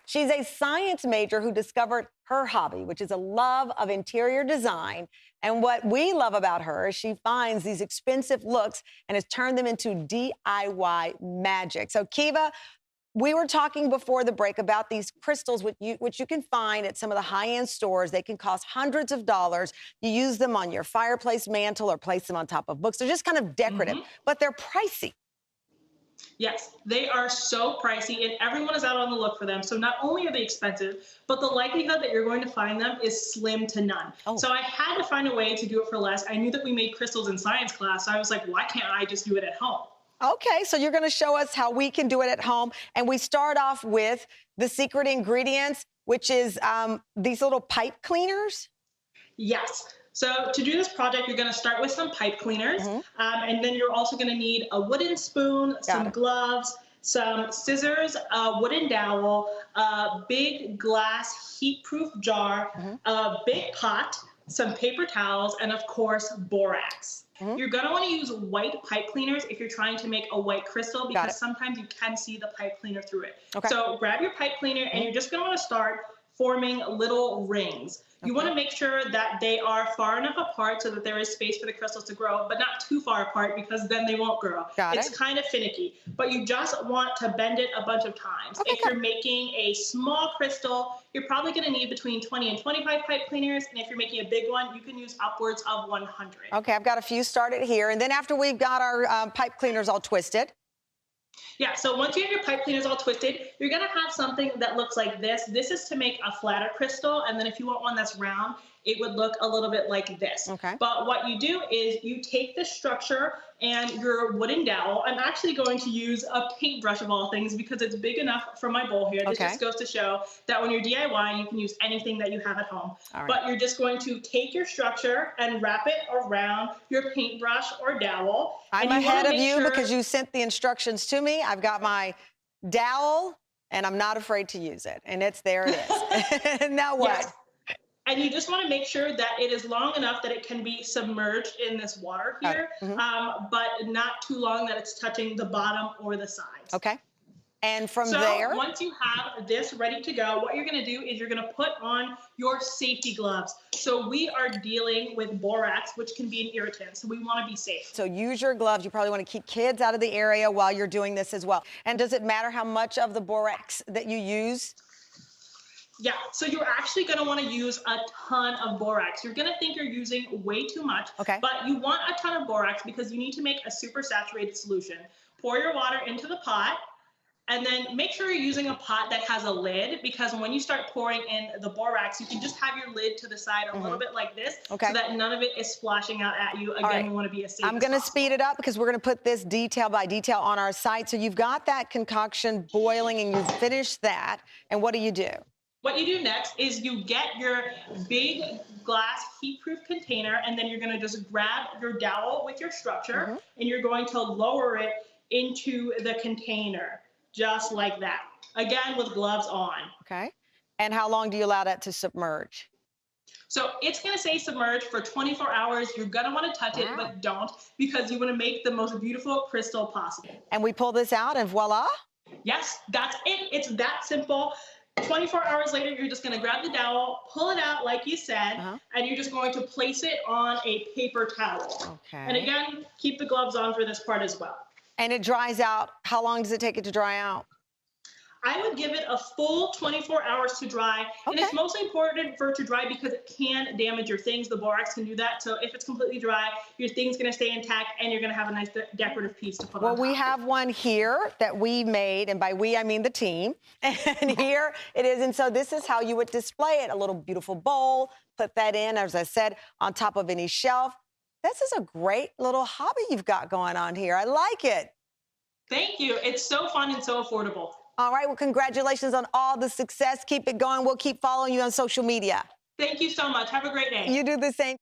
She's a science major who discovered her hobby, which is a love of interior design. And what we love about her is she finds these expensive looks and has turned them into DIY magic. So, Kiva, we were talking before the break about these crystals, which you can find at some of the high-end stores. They can cost hundreds of dollars. You use them on your fireplace mantle or place them on top of books. They're just kind of decorative, but they're pricey. Yes, they are so pricey, and everyone is out on the look for them. So not only are they expensive, but the likelihood that you're going to find them is slim to none. Oh. So I had to find a way to do it for less. I knew that we made crystals in science class, so I was like, why can't I just do it at home? Okay, so you're going to show us how we can do it at home. And we start off with the secret ingredients, which is these little pipe cleaners. Yes. So to do this project, you're going to start with some pipe cleaners, and then you're also going to need a wooden spoon, some gloves, some scissors, a wooden dowel, a big glass heat-proof jar, a big pot, some paper towels, and of course, borax. You're going to want to use white pipe cleaners if you're trying to make a white crystal, because sometimes you can see the pipe cleaner through it. Okay. So grab your pipe cleaner, and you're just going to want to start forming little rings. You want to make sure that they are far enough apart so that there is space for the crystals to grow, but not too far apart because then they won't grow. It's kind of finicky, but you just want to bend it a bunch of times. If you're making a small crystal, you're probably going to need between 20 and 25 pipe cleaners, and if you're making a big one, you can use upwards of 100. Okay, I've got a few started here, and then after we've got our pipe cleaners all twisted. Yeah, so once you have your pipe cleaners all twisted, you're going to have something that looks like this. This is to make a flatter crystal, and then if you want one that's round, it would look a little bit like this. Okay. But what you do is you take the structure and your wooden dowel. I'm actually going to use a paintbrush of all things because it's big enough for my bowl here. This just goes to show that when you're DIY, you can use anything that you have at home. But you're just going to take your structure and wrap it around your paintbrush or dowel. I'm ahead of you because you sent the instructions to me. I've got my dowel, and I'm not afraid to use it. And there it is. Now what? Yes. And you just want to make sure that it is long enough that it can be submerged in this water here, but not too long that it's touching the bottom or the sides. Okay. And from there? Once you have this ready to go, what you're going to do is you're going to put on your safety gloves. So we are dealing with borax, which can be an irritant. So we want to be safe. So use your gloves. You probably want to keep kids out of the area while you're doing this as well. And does it matter how much of the borax that you use? Yeah, so you're actually going to want to use a ton of borax. You're going to think you're using way too much, but you want a ton of borax because you need to make a super saturated solution. Pour your water into the pot, and then make sure you're using a pot that has a lid, because when you start pouring in the borax, you can just have your lid to the side a little bit like this, so that none of it is splashing out at you. Again, we want to be as safe as possible. I'm going to speed it up because we're going to put this detail by detail on our site. So you've got that concoction boiling, and you've finished that. And what do you do? What you do next is you get your big glass heat-proof container, and then you're going to just grab your dowel with your structure, and you're going to lower it into the container, just like that. Again, with gloves on. Okay. And how long do you allow that to submerge? So it's going to say submerge for 24 hours. You're going to want to touch it, but don't, because you want to make the most beautiful crystal possible. And we pull this out, and voila. Yes, that's it. It's that simple. 24 hours later, you're just going to grab the dowel, pull it out like you said, and you're just going to place it on a paper towel. And again, keep the gloves on for this part as well. And it dries out. How long does it take it to dry out? I would give it a full 24 hours to dry. And it's mostly important for it to dry because it can damage your things. The borax can do that. So if it's completely dry, your thing's going to stay intact, and you're going to have a nice decorative piece to put on top. Well, we have one here that we made, and by we, I mean the team. And here it is. And so this is how you would display it. A little beautiful bowl, put that in, as I said, on top of any shelf. This is a great little hobby you've got going on here. I like it. Thank you. It's so fun and so affordable. All right, well, congratulations on all the success. Keep it going. We'll keep following you on social media. Thank you so much. Have a great day. You do the same.